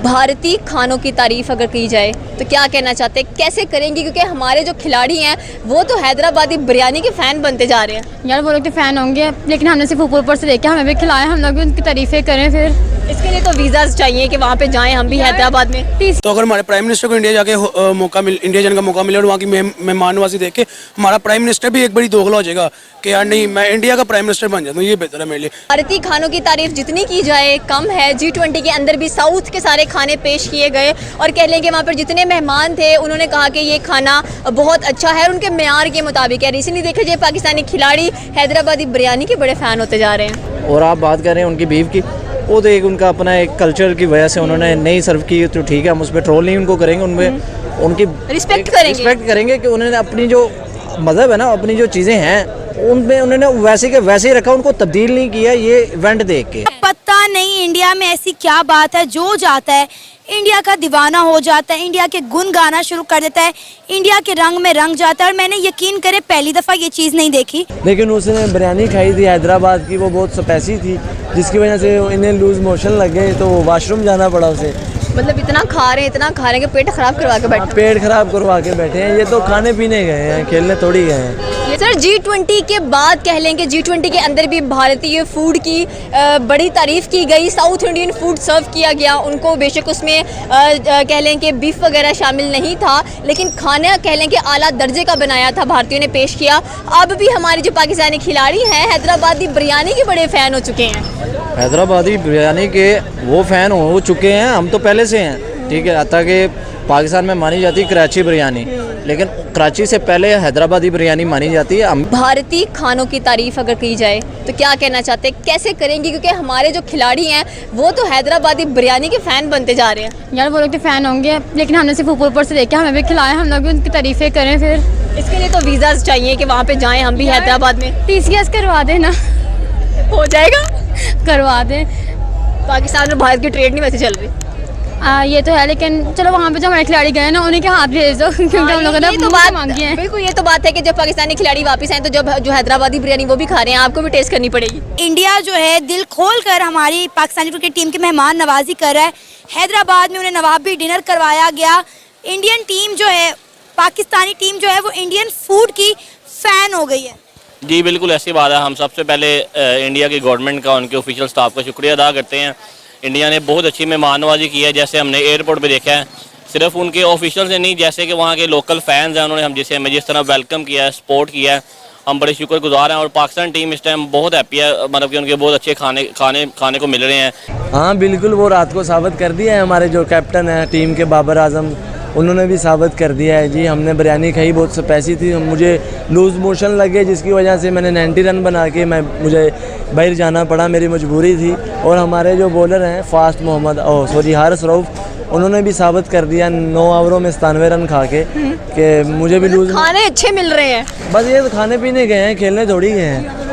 भारतीय खानों की तारीफ अगर की जाए तो क्या कहना चाहते हैं, कैसे करेंगे? क्योंकि हमारे जो खिलाड़ी हैं वो तो हैदराबादी बिरयानी के फ़ैन बनते जा रहे हैं। यार वो लोग तो फ़ैन होंगे, लेकिन हमने सिर्फ ऊपर से देखा, हमें भी खिलाया, हम लोग भी उनकी तारीफ़ें करें। फिर इसके लिए तो वीज़ाज चाहिए कि वहाँ पे जाएं हम भी हैदराबाद में। तो अगर हमारे प्राइम मिनिस्टर को इंडिया जाके इंडिया जाने का मौका मिले और वहाँ की मेहमान नवाजी देख के हमारा प्राइम मिनिस्टर भी एक बड़ी दोगला हो जाएगा कि यार नहीं, मैं इंडिया का प्राइम मिनिस्टर बन जाता हूँ, ये बेहतर है मेरे लिए। भारतीय खानों की तारीफ जितनी की जाए कम है। G20 के अंदर भी साउथ के सारे खाने पेश किए गए और कह लें कि वहाँ पर जितने मेहमान थे उन्होंने कहा कि ये खाना बहुत अच्छा है और उनके मेयार के मुताबिक है। रिसेंटली देखा जाए पाकिस्तानी खिलाड़ी हैदराबादी बिरयानी के बड़े फ़ैन होते जा रहे हैं। और आप बात कर रहे हैं उनकी बीफ की, वो तो एक उनका अपना एक कल्चर की वजह से उन्होंने नहीं सर्व की, तो ठीक है, हम उस पर ट्रोल नहीं उनको करेंगे, उनमें उनकी रिस्पेक्ट करेंगे कि उन्होंने अपनी जो मज़हब है ना, अपनी जो चीज़ें हैं उनमें उन्होंने वैसे के वैसे ही रखा, उनको तब्दील नहीं किया ये इवेंट देख के। पता नहीं इंडिया में ऐसी क्या बात है, जो जाता है इंडिया का दीवाना हो जाता है, इंडिया के गुन गाना शुरू कर देता है, इंडिया के रंग में रंग जाता है। और मैंने यकीन करे पहली दफ़ा ये चीज़ नहीं देखी। लेकिन उसने बिरयानी खाई थी हैदराबाद की, वो बहुत स्पाइसी थी, जिसकी वजह से इन्हें लूज मोशन लग गए, तो वॉशरूम जाना पड़ा उसे। मतलब इतना खा रहे हैं कि पेट खराब करवा के बैठे। पेट खराब करवा के बैठे हैं, ये तो खाने पीने गए हैं, खेलने थोड़ी गए हैं। सर G20 के बाद कह लें कि G20 के अंदर भी भारतीय फूड की बड़ी तारीफ की गई, साउथ इंडियन फूड सर्व किया गया उनको। बेशक उसमें कह लें कि बीफ वगैरह शामिल नहीं था, लेकिन खाना कह लें कि आला दर्जे का बनाया था, भारतीयों ने पेश किया। अब भी हमारे जो पाकिस्तानी खिलाड़ी हैं हैदराबादी बिरयानी के बड़े फ़ैन हो चुके हैं। हैदराबादी बिरयानी के वो फ़ैन हो चुके हैं, हम तो पहले से हैं, ठीक है। आता कि पाकिस्तान में मानी जाती है कराची बिरयानी, लेकिन कराची से पहले हैदराबादी बिरयानी मानी जाती है। भारतीय खानों की तारीफ अगर की जाए तो क्या कहना चाहते हैं, कैसे करेंगे? क्योंकि हमारे जो खिलाड़ी हैं वो तो हैदराबादी बिरयानी के फ़ैन बनते जा रहे हैं। यार वो लोग तो फ़ैन होंगे, लेकिन हमने सिर्फ ऊपर से देखा, हमें भी खिलाया, हम लोग भी उनकी तारीफ़ें करें। फिर इसके लिए तो वीज़ाज चाहिए कि वहाँ पे जाएं हम भी हैदराबाद में। TCS करवा देना, हो जाएगा, करवा दें। पाकिस्तान में भारत की ट्रेड नहीं वैसे चल रही। ये तो है, लेकिन चलो वहाँ पे जो हमारे खिलाड़ी गए ना उन्हीं के हाथ भेज दो, क्योंकि हम लोगों ने तो बात मांगी है। बिल्कुल, ये तो बात है कि जब पाकिस्तानी खिलाड़ी वापस आए तो जो हैदराबादी बिरयानी वो भी खा रहे हैं, आपको भी टेस्ट करनी पड़ेगी। इंडिया जो है दिल खोल कर हमारी पाकिस्तानी क्रिकेट टीम की मेहमान नवाजी कर रहा है। हैदराबाद में उन्हें नवाबी डिनर करवाया गया। इंडियन टीम जो है, पाकिस्तानी टीम जो है वो इंडियन फूड की फ़ैन हो गई है। जी बिल्कुल ऐसी बात है। हम सबसे पहले इंडिया की गवर्नमेंट का, उनके ऑफिशियल स्टाफ का शुक्रिया अदा करते हैं। इंडिया ने बहुत अच्छी मेहमान नवाजी की है, जैसे हमने एयरपोर्ट पे देखा है। सिर्फ उनके ऑफिशियल से नहीं, जैसे कि वहाँ के लोकल फैंस हैं, उन्होंने हमें जिस तरह वेलकम किया है, सपोर्ट किया है, हम बड़े शुक्रगुजार हैं। और पाकिस्तान टीम इस टाइम बहुत हैप्पी है, मतलब कि उनके बहुत अच्छे खाने को मिल रहे हैं। हाँ बिल्कुल, वो रात को साबित कर दिया है हमारे जो कैप्टन है टीम के बाबर आजम, उन्होंने भी साबित कर दिया है। जी हमने बिरयानी खाई, बहुत स्पाइसी थी, मुझे लूज़ मोशन लगे, जिसकी वजह से मैंने 90 रन बना के मुझे बाहर जाना पड़ा, मेरी मजबूरी थी। और हमारे जो बॉलर हैं फास्ट हारिस रऊफ, उन्होंने भी साबित कर दिया 9 ओवरों में 97 रन खा के कि मुझे भी लूज़। खाने अच्छे मिल रहे हैं, बस ये तो खाने पीने गए हैं, खेलने थोड़ी गए हैं।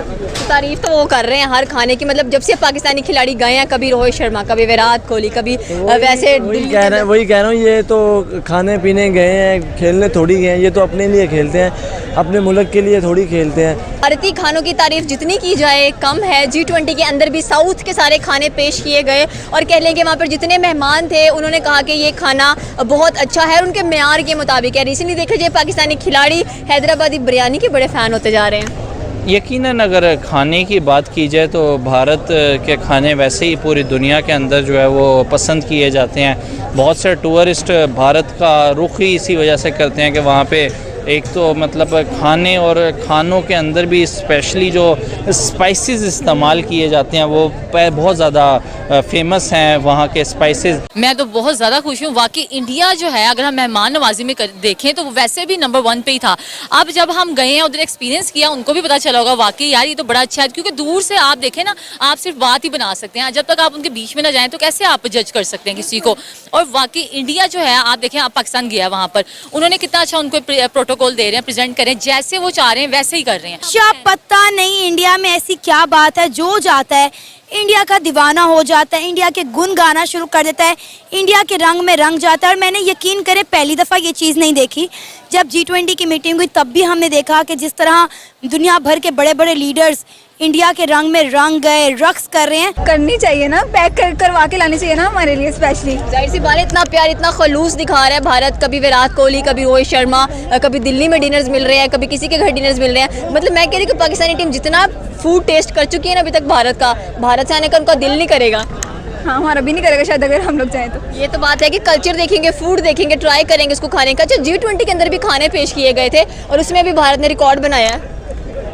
तारीफ तो वो कर रहे हैं हर खाने की। मतलब जब से पाकिस्तानी खिलाड़ी गए हैं, कभी रोहित शर्मा, कभी विराट कोहली, कभी वैसे वही कह रहा हूँ, ये तो खाने पीने गए हैं, खेलने थोड़ी गए हैं। ये तो अपने लिए खेलते हैं, अपने मुल्क के लिए थोड़ी खेलते हैं। भारतीय खानों की तारीफ जितनी की जाए कम है। G20 के अंदर भी साउथ के सारे खाने पेश किए गए और कह लें कि वहाँ पर जितने मेहमान थे उन्होंने कहा कि ये खाना बहुत अच्छा है, उनके मेयार के मुताबिक है। रिसेंटली देखा जाए पाकिस्तानी खिलाड़ी हैदराबादी बिरयानी के बड़े फ़ैन होते जा रहे हैं। यकीनन अगर खाने की बात की जाए तो भारत के खाने वैसे ही पूरी दुनिया के अंदर जो है वो पसंद किए जाते हैं। बहुत से टूरिस्ट भारत का रुख ही इसी वजह से करते हैं कि वहाँ पे एक तो मतलब खाने और खानों के अंदर भी स्पेशली जो स्पाइसेस इस्तेमाल किए जाते हैं वो बहुत ज़्यादा फेमस हैं वहाँ के स्पाइसेस। मैं तो बहुत ज़्यादा खुश हूँ। वाकई इंडिया जो है अगर हम मेहमान नवाजी में देखें तो वैसे भी नंबर 1 पे ही था। अब जब हम गए हैं उधर एक्सपीरियंस किया, उनको भी पता चला होगा वाकई यार ये तो बड़ा अच्छा है। क्योंकि दूर से आप देखें ना, आप सिर्फ बात ही बना सकते हैं, जब तक आप उनके बीच में ना जाएँ तो कैसे आप जज कर सकते हैं किसी को। और वाकई इंडिया जो है, आप देखें, आप पाकिस्तान गया वहाँ पर उन्होंने कितना अच्छा उनको प्रोटोकॉल दे रहे हैं, प्रेजेंट करें, जैसे वो चाह रहे हैं वैसे ही कर रहे हैं। क्या पता नहीं इंडिया में ऐसी क्या बात है, जो जाता है इंडिया का दीवाना हो जाता है, इंडिया के गुन गाना शुरू कर देता है, इंडिया के रंग में रंग जाता है। और मैंने यकीन करे पहली दफ़ा ये चीज़ नहीं देखी। जब G20 की मीटिंग हुई तब भी हमने देखा कि जिस तरह दुनिया भर के बड़े बड़े लीडर्स इंडिया के रंग में रंग गए, रक्स कर रहे हैं। करनी चाहिए ना, पैक करवा के लानी चाहिए ना हमारे लिए स्पेशली। जाहिर सी बात है, इतना प्यार इतना खलूस दिखा रहा है भारत। कभी विराट कोहली, कभी रोहित शर्मा, कभी दिल्ली में डिनर्स मिल रहे हैं, कभी किसी के घर डिनर्स मिल रहे हैं। मतलब मैं कह रही हूँ कि पाकिस्तानी टीम जितना फूड टेस्ट कर चुकी है ना अभी तक भारत से आने का उनका दिल नहीं करेगा। हाँ, हमारा भी नहीं करेगा शायद अगर हम लोग जाएँ तो। ये तो बात है कि कल्चर देखेंगे, फूड देखेंगे, ट्राई करेंगे उसको खाने का। जो G20 के अंदर भी खाने पेश किए गए थे और उसमें भी भारत ने रिकॉर्ड बनाया है।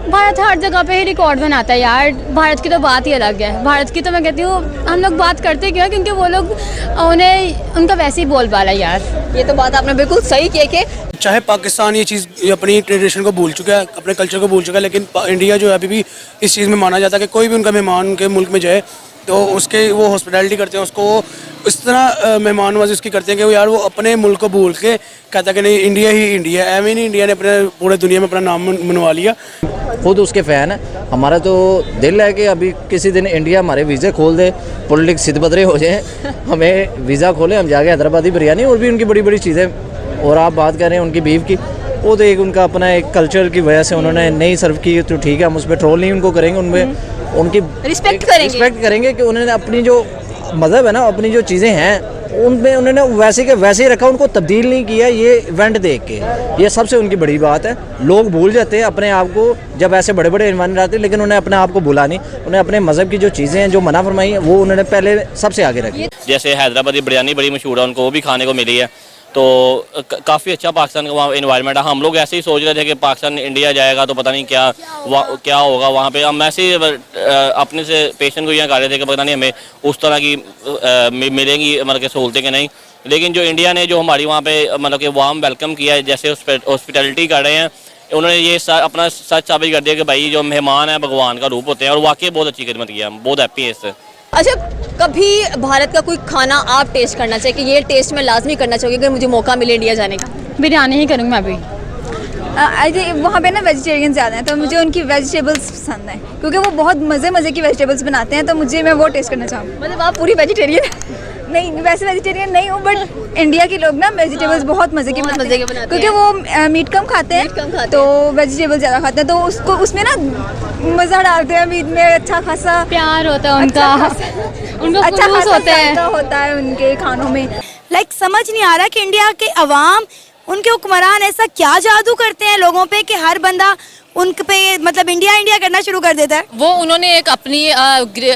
भारत हर जगह पे ही रिकॉर्ड बनाता है यार, भारत की तो बात ही अलग है। भारत की तो मैं कहती हूँ हम लोग बात करते क्यों, क्योंकि वो लोग उनका वैसे ही बोलबाला यार। ये तो बात आपने बिल्कुल सही की कि चाहे पाकिस्तान ये चीज़ अपनी ट्रेडिशन को भूल चुका है, अपने कल्चर को भूल चुका है, लेकिन इंडिया जो है अभी भी इस चीज़ में माना जाता है कि कोई भी उनका मेहमान उनके मुल्क में जाए तो उसके वो हॉस्पिटैलिटी करते हैं, उसको इस तरह मेहमान नवाजी उसकी करते हैं कि वो यार वो अपने मुल्क को भूल के कहता है कि नहीं इंडिया ही इंडिया है। एवं नहीं, इंडिया ने अपने पूरे दुनिया में अपना नाम मनवा लिया। खुद उसके फ़ैन है। हमारा तो दिल है कि अभी किसी दिन इंडिया हमारे वीज़े खोल दे, पॉलिटिक्स सिद्ध हो जाए, हमें वीज़ा खोले, हम जाके हैदराबादी बिरयानी और भी उनकी बड़ी बड़ी चीज़ें। और आप बात कर रहे हैं उनकी बीफ की, वो तो एक उनका अपना एक कल्चर की वजह से उन्होंने नहीं सर्व की, तो ठीक है, हम उस पर ट्रोल नहीं उनको करेंगे, उनमें उनकी रिस्पेक्ट करेंगे कि उन्होंने अपनी जो मज़हब है ना, अपनी जो चीज़ें हैं उनमें उन्होंने वैसे के वैसे ही रखा, उनको तब्दील नहीं किया ये इवेंट देख के। ये सबसे उनकी बड़ी बात है। लोग भूल जाते हैं अपने आप को जब ऐसे बड़े बड़े इवेंट आते हैं, लेकिन उन्हें अपने आप को भूला नहीं, उन्हें अपने मज़हब की जो चीज़ें हैं जो मना फरमाई हैं वो उन्होंने पहले सबसे आगे रखी। जैसे हैदराबादी बिरयानी बड़ी मशहूर है, उनको वो भी खाने को मिली है, तो काफ़ी अच्छा पाकिस्तान का वहाँ इन्वायरमेंट है। हम लोग ऐसे ही सोच रहे थे कि पाकिस्तान इंडिया जाएगा तो पता नहीं क्या होगा वहाँ पे। हम ऐसे अपने से पेशेंट को यहाँ कर रहे थे कि पता नहीं हमें उस तरह की मिलेंगी मतलब कि सहूलतें कि नहीं, लेकिन जो इंडिया ने जो हमारी वहाँ पे मतलब कि वार्म वेलकम किया है, जैसे हॉस्पिटैलिटी कर रहे हैं, उन्होंने ये अपना सच साबित कर दिया कि भाई जो मेहमान है भगवान का रूप होते हैं, और वाकई बहुत अच्छी खिदमत किया, बहुत हैप्पी है इससे। अच्छा, कभी भारत का कोई खाना आप टेस्ट करना चाहिए कि ये टेस्ट मैं लाजमी करना चाहिए अगर मुझे मौका मिले इंडिया जाने का? बिरयानी ही करूँगी मैं भी। वहाँ पे ना वेजिटेरियन ज़्यादा हैं तो मुझे उनकी वेजिटेबल्स पसंद हैं, क्योंकि वो बहुत मज़े की वेजिटेबल्स बनाते हैं, तो मैं वो टेस्ट करना चाहूँगी। मतलब आप पूरी वेजिटेरियन? नहीं, वैसे वेजिटेरियन नहीं हूँ, बट इंडिया के लोग ना वेजिटेबल्स बहुत मज़े के बनाते हैं, क्योंकि वो मीट कम खाते हैं तो वेजिटेबल ज़्यादा खाते हैं, तो उसको उसमें ना मज़ा डालते हैं मीट में, अच्छा खासा प्यार होता है उनका, अच्छा खासा होता है उनके खानों में। लाइक समझ नहीं आ रहा कि इंडिया के अवाम, उनके हुक्मरान ऐसा क्या जादू करते हैं लोगों पे कि हर बंदा उन पे मतलब इंडिया करना शुरू कर देता है। वो उन्होंने एक अपनी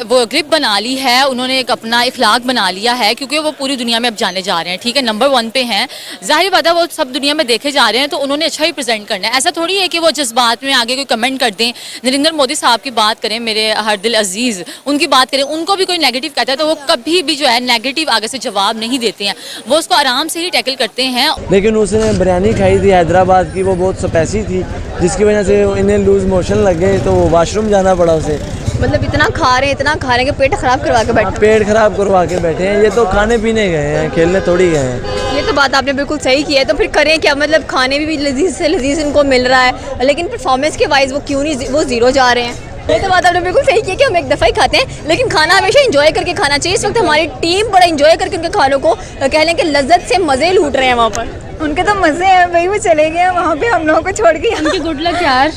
वो ग्रिप बना ली है, उन्होंने एक अपना इखलाक बना लिया है, क्योंकि वो पूरी दुनिया में अब जाने जा रहे हैं। ठीक है, नंबर 1 पे हैं, जाहिर बात है वो सब दुनिया में देखे जा रहे हैं, तो उन्होंने अच्छा ही प्रेजेंट करना है। ऐसा थोड़ी है कि वो जज्बात में आगे कोई कमेंट कर दें। नरेंद्र मोदी साहब की बात करें, मेरे हर दिल अजीज़, उनकी बात करें, उनको भी कोई नेगेटिव कहता है तो वो कभी भी जो है नेगेटिव आगे से जवाब नहीं देते हैं, वो उसको आराम से ही टैकल करते हैं। लेकिन उसने बिरयानी खाई थी हैदराबाद की, वो बहुत स्पाइसी थी, जिसकी वजह से इन्हें लूज मोशन लग गए, तो वॉशरूम जाना पड़ा उसे। मतलब इतना खा रहे हैं कि पेट खराब करवा के बैठे। पेट खराब करवा के बैठे हैं, ये तो खाने पीने गए हैं, खेलने थोड़ी गए हैं। ये तो बात आपने बिल्कुल सही की है। तो फिर करें क्या? मतलब खाने भी लजीज से लजीज इनको मिल रहा है, लेकिन परफॉर्मेंस के वाइज वो क्यों नहीं वो जीरो जा रहे हैं? ये तो बात आपने बिल्कुल सही की है कि हम एक दफ़ा ही खाते हैं, लेकिन खाना हमेशा एंजॉय करके खाना चाहिए। इस वक्त हमारी टीम बड़ा एंजॉय करके उनके खानों को कह लें कि लज्जत से मज़े लूट रहे हैं वहाँ पर। उनके तो मज़े हैं भाई, वो चले गए हैं वहाँ पे, हम लोगों को छोड़ के। उनकी गुड लक यार,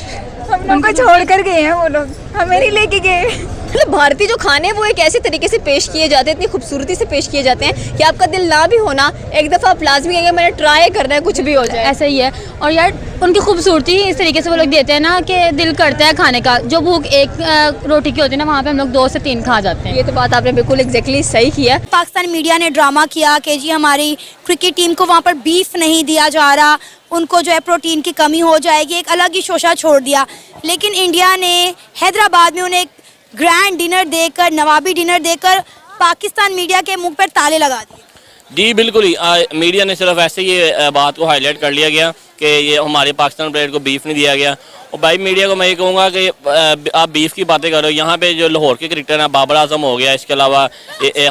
हम लोगों को छोड़ कर गए हैं वो लोग, हमें नहीं लेके गए। मतलब भारतीय जो खाने वो एक ऐसे तरीके से पेश किए जाते हैं, इतनी खूबसूरती से पेश किए जाते हैं कि आपका दिल ना भी होना एक दफ़ा आप लाजमी कहेंगे मैंने ट्राई करना है, कुछ भी हो जाए। ऐसा ही है। और यार उनकी खूबसूरती इस तरीके से वो लोग देते हैं ना कि दिल करता है खाने का। जो भूख एक रोटी की होती है ना, वहाँ पे हम लोग 2 से 3 खा जाते हैं। ये तो बात आपने बिल्कुल एग्जैक्टली सही किया। पाकिस्तान मीडिया ने ड्रामा किया कि जी हमारी क्रिकेट टीम को वहाँ पर बीफ नहीं दिया जा रहा, उनको जो है प्रोटीन की कमी हो जाएगी, एक अलग ही शोशा छोड़ दिया। लेकिन इंडिया ने हैदराबाद में उन्हें ग्रैंड डिनर देकर, नवाबी डिनर देकर पाकिस्तान मीडिया के मुंह पर ताले लगा दिए। जी बिल्कुल ही, मीडिया ने सिर्फ ऐसे ये बात को हाईलाइट कर लिया गया कि ये हमारे पाकिस्तान प्लेयर को बीफ नहीं दिया गया। और भाई मीडिया को मैं ये कहूँगा कि आप बीफ की बातें करो, यहाँ पे जो लाहौर के क्रिकेटर हैं, बाबर आजम हो गया, इसके अलावा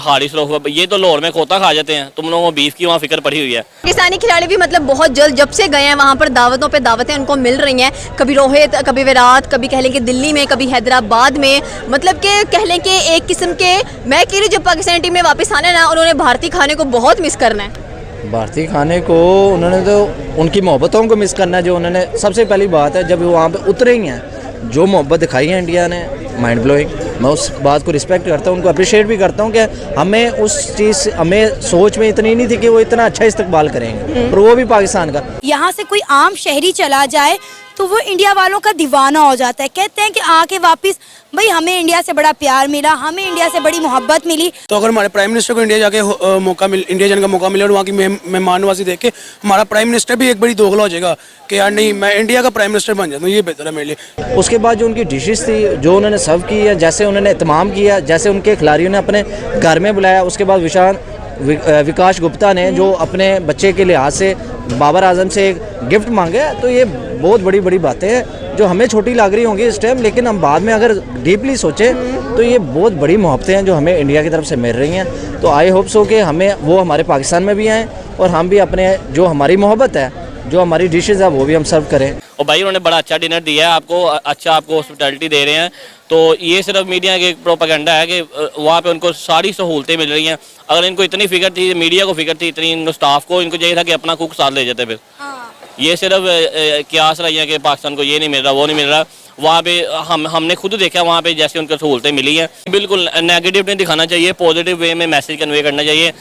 हारिस रऊफ, ये तो लाहौर में खोता खा जाते हैं, तुम लोगों को बीफ की वहाँ फिक्र पड़ी हुई है। पाकिस्तानी खिलाड़ी भी मतलब बहुत जल्द जब से गए हैं वहाँ पर दावतों पे दावतें उनको मिल रही हैं, कभी रोहित, कभी विराट, कभी कह लें कि दिल्ली में, कभी हैदराबाद में, मतलब कि कह लें कि एक किस्म के, मैं कह रही जब पाकिस्तानी टीम में वापस आना ना, उन्होंने भारतीय खाने को बहुत मिस करना है। भारतीय खाने को उन्होंने तो उनकी मोहब्बतों को मिस करना है, जो उन्होंने सबसे पहली बात है जब वो वहाँ पे उतरे ही हैं, जो मोहब्बत दिखाई है इंडिया ने, माइंड ब्लोइंग। मैं उस बात को रिस्पेक्ट करता हूँ, उनको अप्रिशिएट भी करता हूँ कि हमें उस चीज़, हमें सोच में इतनी नहीं थी कि वो इतना अच्छा इस्तकबाल करेंगे, और वो भी पाकिस्तान का। यहाँ से कोई आम शहरी चला जाए तो वो इंडिया वालों का दीवाना हो जाता है, कहते हैं कि आके वापस भाई हमें इंडिया से बड़ा प्यार मिला, हमें इंडिया से बड़ी मोहब्बत मिली। तो अगर हमारे प्राइम मिनिस्टर को इंडिया जाके इंडिया जाने का मौका मिले और वहाँ की मेहमान नवाजी देख के हमारा प्राइम मिनिस्टर भी एक बड़ी दोगला हो जाएगा कि यार नहीं, मैं इंडिया का प्राइम मिनिस्टर बन जाता हूँ, ये बेहतर है मेरे लिए। उसके बाद जो उनकी डिशेस थी, जो उन्होंने सर्व की है, जैसे उन्होंने इत्माम किया, जैसे उनके खिलाड़ियों ने अपने घर में बुलाया, उसके बाद विकास गुप्ता ने जो अपने बच्चे के लिहाज से बाबर आजम से एक गिफ्ट मांगे, तो ये बहुत बड़ी बड़ी बातें हैं जो हमें छोटी लग रही होंगी इस टाइम, लेकिन हम बाद में अगर डीपली सोचें तो ये बहुत बड़ी मोहब्बतें हैं जो हमें इंडिया की तरफ से मिल रही हैं। तो आई होप सो कि हमें वो हमारे पाकिस्तान में भी आएँ और हम भी अपने जो हमारी मोहब्बत है, जो हमारी डिशेज़ है, वो भी हम सर्व करें। और भाई उन्होंने बड़ा अच्छा डिनर दिया है आपको, अच्छा आपको हॉस्पिटैलिटी दे रहे हैं। तो ये सिर्फ मीडिया की प्रोपेगेंडा है कि वहाँ पे उनको सारी सहूलतें मिल रही हैं। अगर इनको इतनी फिक्र थी, मीडिया को फिक्र थी इतनी, इनको स्टाफ को, इनको चाहिए था कि अपना कुक साथ ले जाते। फिर ये सिर्फ क्यास रही है कि पाकिस्तान को ये नहीं मिल रहा, वो नहीं मिल रहा। वहाँ पे हमने खुद देखा वहाँ पे जैसे उनको सहूलतें मिली हैं। बिल्कुल नेगेटिव नहीं दिखाना चाहिए, पॉजिटिव वे में मैसेज कन्वे करना चाहिए।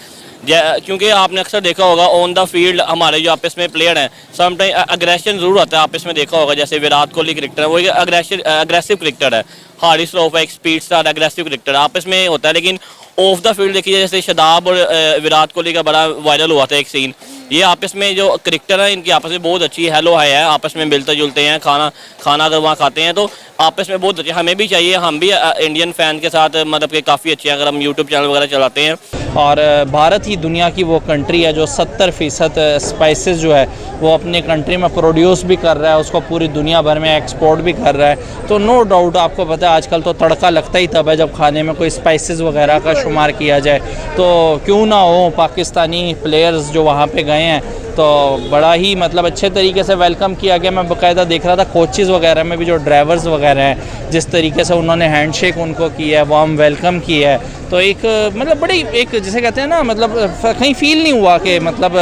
क्योंकि आपने अक्सर देखा होगा ऑन द फील्ड हमारे जो आपस में प्लेयर हैं, समटाइम अग्रेशन जरूर आता है आपस में। देखा होगा जैसे विराट कोहली क्रिकेटर है, वो एक अग्रेसिव क्रिकेटर है। हारिस रऊफ एक स्पीड स्टार अग्रेसिव क्रिकेटर आपस में होता है। लेकिन ऑफ द फील्ड देखिए, जैसे शादाब और विराट कोहली का बड़ा वायरल हुआ था एक सीन। ये आपस में जो क्रिकेटर है, इनकी आपस में बहुत अच्छी हेलो हाय है, आपस में मिलते जुलते हैं, खाना अगर वहाँ खाते हैं तो आपस में बहुत अच्छे। हमें भी चाहिए, हम भी इंडियन फैन के साथ मतलब कि काफ़ी अच्छे हैं अगर हम यूट्यूब चैनल वगैरह चलाते हैं। और भारत ही दुनिया की वो कंट्री है जो 70% स्पाइसेस जो है वो अपनी कंट्री में प्रोड्यूस भी कर रहा है, उसको पूरी दुनिया भर में एक्सपोर्ट भी कर रहा है। तो नो डाउट आपको पता है आजकल तो तड़का लगता ही तब है जब खाने में कोई स्पाइसेस वगैरह का शुमार किया जाए। तो क्यों ना हो, पाकिस्तानी प्लेयर्स जो वहाँ पे गए हैं तो बड़ा ही मतलब अच्छे तरीके से वेलकम किया गया। मैं बाकायदा देख रहा था कोचेज़ वगैरह में भी जो ड्राइवर्स वगैरह हैं, जिस तरीके से उन्होंने हैंडशेक उनको किया है, वार्म वेलकम किया है। तो एक मतलब बड़ी एक जिसे कहते हैं ना, मतलब कहीं फील नहीं हुआ कि मतलब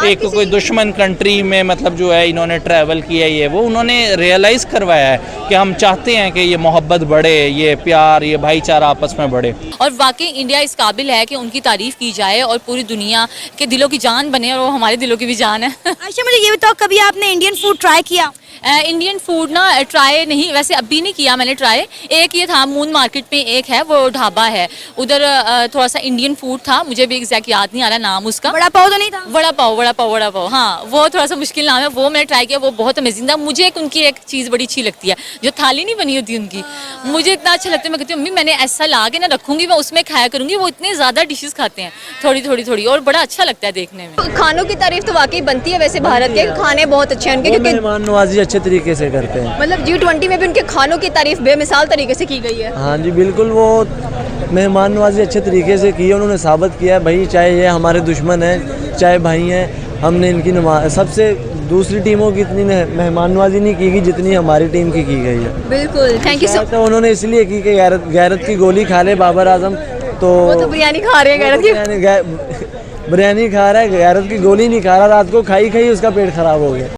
एक कोई दुश्मन कंट्री में मतलब जो है इन्होंने ट्रैवल किया, ये वो उन्होंने रियलाइज़ करवाया है कि हम चाहते हैं कि ये मोहब्बत बढ़े, ये प्यार, ये भाईचारा आपस में बढ़े। और वाकई इंडिया इस काबिल है कि उनकी तारीफ़ की जाए और पूरी दुनिया के दिलों की जान बने, और वो हमारे दिलों की भी जान है। अच्छा मुझे ये बताओ, कभी आपने इंडियन फूड ट्राई किया? इंडियन फूड ना ट्राई नहीं, वैसे अभी नहीं किया मैंने ट्राई। एक ये था मून मार्केट में एक है, वो ढाबा है उधर, थोड़ा सा इंडियन फूड था, मुझे भी एग्जैक्ट याद नहीं आ रहा नाम उसका। वड़ा पाव तो नहीं था? वड़ा पाव, हाँ वो थोड़ा सा मुश्किल नाम है, वो मैंने ट्राई किया, वो बहुत अमेजिंग था। मुझे उनकी एक चीज़ बड़ी अच्छी लगती है, जो थाली नहीं बनी होती उनकी, मुझे इतना अच्छा लगता है। मैं कहती हूँ मम्मी मैंने ऐसा ला के ना रखूँगी, मैं उसमें खाया करूँगी। वो इतने ज़्यादा डिशेस खाते हैं, थोड़ी और बड़ा अच्छा लगता है देखने में। खानों की तारीफ तो वाकई बनती है वैसे, भारत के खाने बहुत अच्छे हैं उनके, क्योंकि मेहमान नवाजी अच्छे तरीके से करते हैं। मतलब G20 में भी उनके खानों की तारीफ बेमिसाल तरीके से की गई है। हाँ जी बिल्कुल, वो मेहमान नवाजी अच्छे तरीके से की है। उन्होंने साबित किया भाई, चाहे ये हमारे दुश्मन हैं चाहे भाई हैं, हमने इनकी सबसे दूसरी टीमों की इतनी मेहमान नवाजी नहीं की गई जितनी हमारी टीम की गई है। बिल्कुल, थैंक यू सो। तो उन्होंने इसलिए की कि गैरत की गोली खा ले बाबर आजम, तो वो तो बिरयानी खा रहे हैं गैरत की, बिरयानी खा रहा है, गैरत की गोली नहीं खा रहा, रात को खाई उसका पेट खराब हो गया।